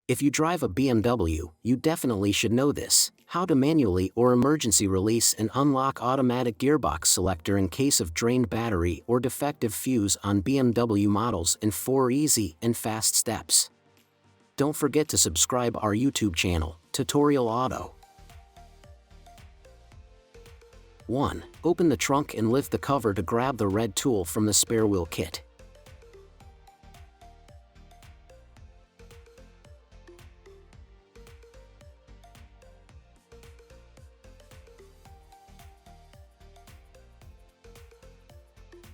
If you drive a BMW, you definitely should know this: how to manually or emergency release and unlock automatic gearbox selector in case of drained battery or defective fuse on BMW models in 4 easy and fast steps. Don't forget to subscribe our YouTube channel, Tutorial Auto. 1. Open the trunk and lift the cover to grab the red tool from the spare wheel kit. 2.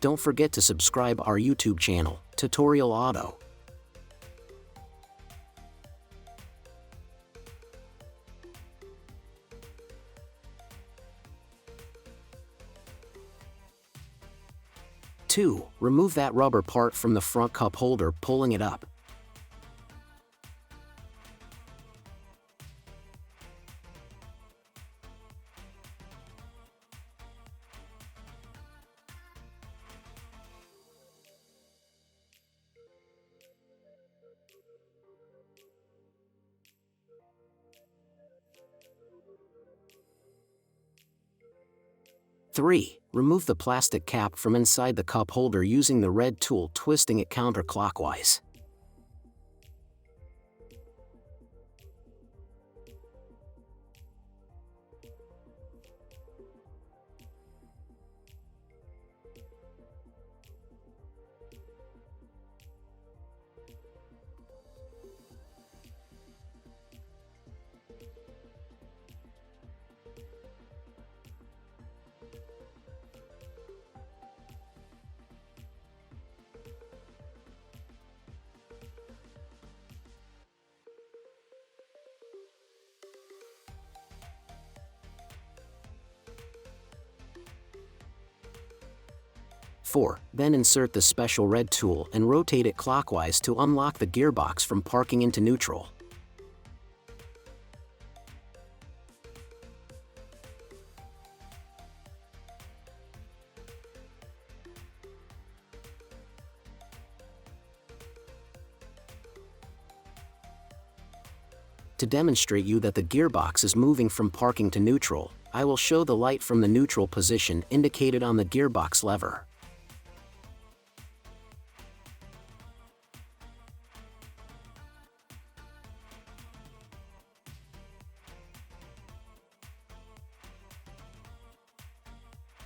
Don't forget to subscribe our YouTube channel, Tutorial Auto. 2. Remove that rubber part from the front cup holder, pulling it up. 3. Remove the plastic cap from inside the cup holder using the red tool, twisting it counterclockwise. 4. Then insert the special red tool and rotate it clockwise to unlock the gearbox from parking into neutral. To demonstrate you that the gearbox is moving from parking to neutral, I will show the light from the neutral position indicated on the gearbox lever.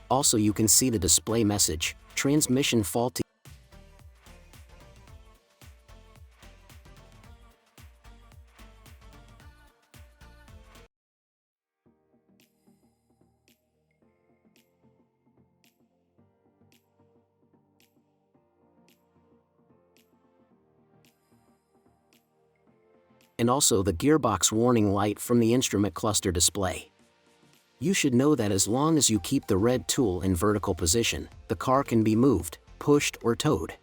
Also, you can see the display message, transmission faulty. And also the gearbox warning light from the instrument cluster display. You should know that as long as you keep the red tool in vertical position, the car can be moved, pushed, or towed.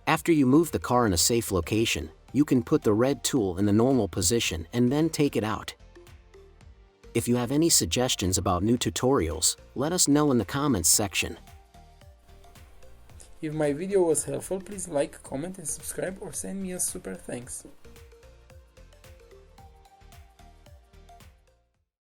After you move the car in a safe location, you can put the red tool in the normal position and then take it out. If you have any suggestions about new tutorials, let us know in the comments section. If my video was helpful, please like, comment and subscribe, or send me a super thanks.